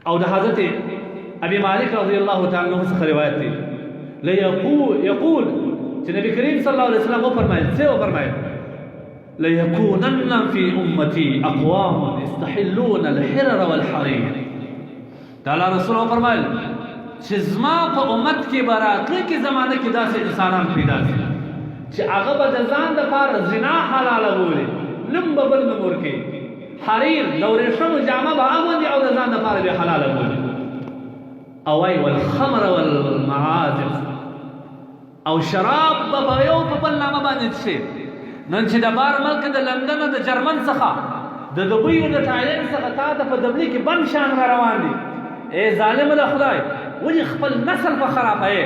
او د حضرت ابي مالک رضی الله تعالی عنہ څخه روایت دی یقول چې نبی کریم صلی الله علیه وسلم فرمایل ليكونن في امتي اقوام يستحلون الحرر والحرير. تعالی رسول فرمایل چې زما په امت کې براتله کې زمانه کې داسې انسانان پیدا شي چې هغه به د ځان لپاره زنا حلاله بولي، نم به بل نمور کې حریر د ورېښمو جامه به اغوندي او د ځان لپاره به حلاله بولي. او ای والخمر والمعازف او شراب به په یو په بل نامه باندې شي. نن چې د بار ملک د لندن د جرمن څخه د دوبۍ او د تایلند څخه تا ته په دبلي کې بند شان را روان دي. ای ظالم د خدای، ولې خپل نسل په خرابوې؟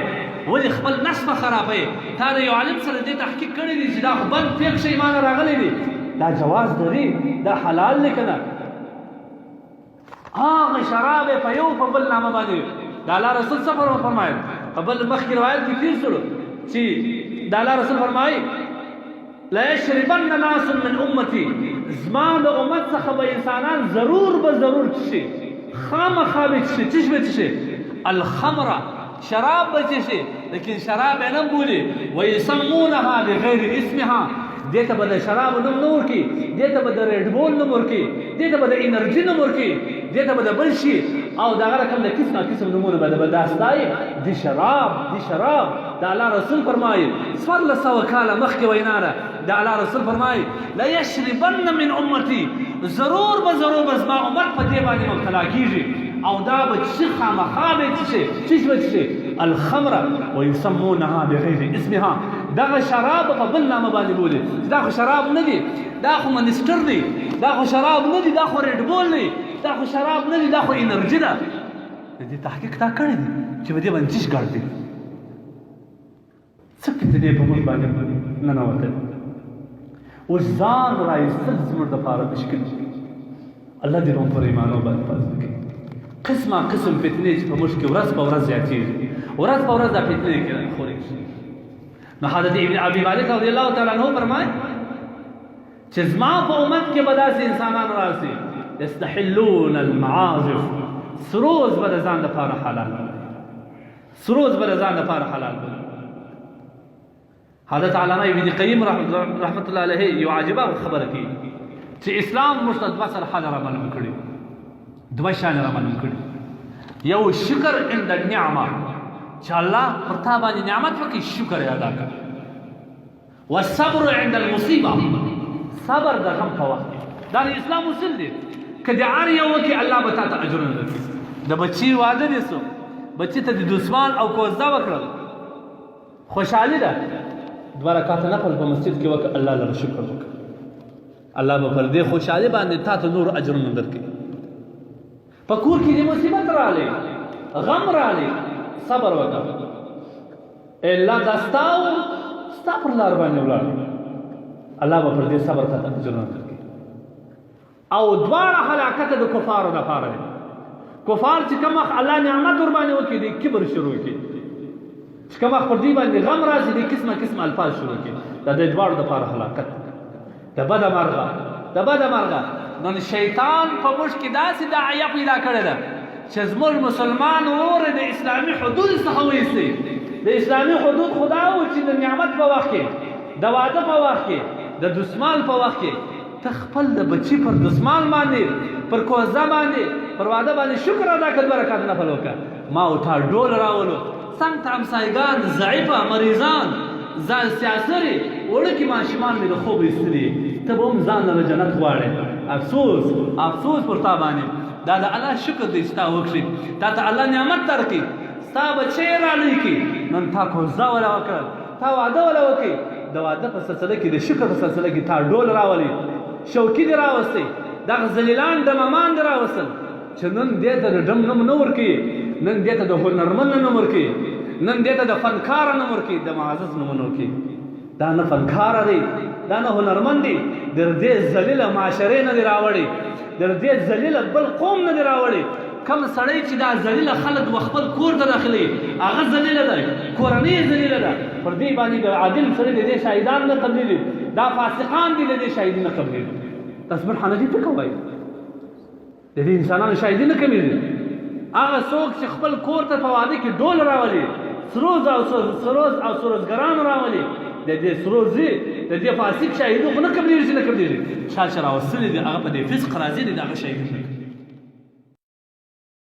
ولې خپل نسل په خرابوې؟ تا د یو عالم سره دې تحقیق کړی دی چې دا خو بند فیک شی ایمان راغلی دی، دا جواز لري، دا حلال دی که نه؟ هغه شراب یې په یو په بل نامه باندې د الله رسول څه فرمایل؟ په بل مخکې روایت کې تېر شولو چې د الله رسول فرمایي لا يشربن ناس من امتي، زما د امت څخه به انسانان ضرور به ضرور چشي، خامخا به چشي. چش به چشي؟ الخمر، شراب به چشي، لیکن شراب یې نه بولي. ويسمونها بغیر اسمها، دې ته به د شراب نوم نه ورکي، دې ته به د ریډ بول نوم ورکي، دې ته به د انرژي نوم ورکي، دې ته به د بل شي او دغه رقم د قسم نومونه به د داستای دي شراب. د الله رسول فرمایي 1400 کاله مخکې وینا ده، د الله رسول فرمایي لا يشربن من امتي، ضرور به زما امت په دې باندې مبتلا کیږي او دا به څه خامخا به څه الخمر ويسمونها بغیر اسمها. دغه شراب په بل نامه باندې بولي. دا خو شراب نه دي، دا خو منستر دی، دا خو شراب نه دي، دا خو ریډ بول دی، دا خو شراب نه دي، دا خو انرژي ده. د دې تحقیق تا کړی دی چې په دې باندې چیش ګرځي څه فتنې په موږ باندې ننوتل. اوس ځان رایستل زموږ دپاره مشکل دی. الله دې موږ پر ایمانو باندې حفاظت وکړي. قسم فتنې چې په موږ کې ورځ په ورځ زیاتېږي، ورځ په ورځ دا فتنې خورېږي. نو حضرت ابي مالک رضی الله تعالی عنہ فرمایي چې زما په امت کې به داسې انسانان راسي یستحلون المعازف، سروز به د ځان لپاره حلال، سروز به د ځان لپاره حلال. حضرت علامه ابن قیم رحمت الله علیه یو عجیبه خبره کوي چې اسلام موږ ته دوه سرحده را معلوم کړي، دوه شان را معلوم کړي. یو شکر عند النعمه، چې الله پر تا باندې نعمت وکړي شکر یې ادا کړه. والصبر عند المصیبه، صبر د غم په وخت کې. دا د اسلام اصول دی. که د هر یو وکړي الله به تا ته اجرونه درکړي. د بچي واده دې سو، بچي ته د دسمال او کوزده وکړل، خوشحالي ده، 2 رکعاته نفل په مسجد کې وکړه، الله لره شکر وکړه، الله به پر دې خوشحالي باندې تا ته نور اجرونه درکړي. په کور کې د مصیبت راغلی، غم راغلی، صبر وکړه، الله دا ستا پر لار باندې ولاړ، الله به پر دې صبر ته اجرونه درکړي. او دواړه هلاکت د کفارو لپاره دی. کفار چې کوم وخت الله نعمت ور باندې وکړي د کبر شروع کړي، چې کوم وخت پر دې باندې غم راځي د قسم الفاظ شروع کړي، دا د دواړو لپاره هلاکت د بده مرغه. نن شیطان په موږ کې داسې داعیه پیدا کړې ده چې زموږ مسلمان ورور د اسلامي حدود څخه وایستي. د اسلامي حدود خدا و چې د نعمت په وخت کې، د واده په وخت کې، د دسمال په وخت کې ته خپل د بچي پر دسمال باندې، پر کوزه باندې، پر واده باندې شکر ادا کړه، 2 رکعات نفل وکړه. ما او تا ډول راولو، څنګ ته همسایګان، ضعیفه مریضان، سیاسري وړوکي ماشومان مې د خوب ایستلي، ته به هم ځان له جنت غواړې. افسوس پر تا باندې. دا د الله شکر دی چې تا وکړي، تا ته الله نعمت درکړي، ستا بچی رالی کړي، نن تا کوزه وله وکړل، تا واده وله وکړي. د واده په سلسله کې، د شکر په سلسله کې تا ډول راولي، شوکي دې راوستی، دغه ذلیلان ډمامان دې راوستل چې نن دې ته د ډم نوم نه ورکوي، نن دې ته د هنرمند نوم ورکوي، نن دې ته د فنکار نوم ورکوي، د معزز نومونه ورکوي. دا نه فنکاره دی، دا نه هنرمند دی، د دې ذلیله معاشرې نه دې راوړي، د دې ذلیله بل قوم نه دې راوړي. کم سړی چې دا ذلیله خلک و خپل کور ته داخلي، هغه ذلیله ده، کورنۍ ذلیله ده. پر دې باندې د عادل سړي د دې شهیدان نه قبلېږي، دا فاسقان دي د دې شهیدي نه قبلېږي. تاسو سبحان دې څه کوئ؟ د دې انسانانو شهیدي نه کمېږي. هغه څوک چې خپل کور ته په واده کې ډول راولي سروز او سروزګران راولي د دې سروزي د دې فاسق شاهدو خو نه قبلېږي نه قبلېږي چا چې راوستلي دي هغه په دې فسق راځي دي د هغه شاهد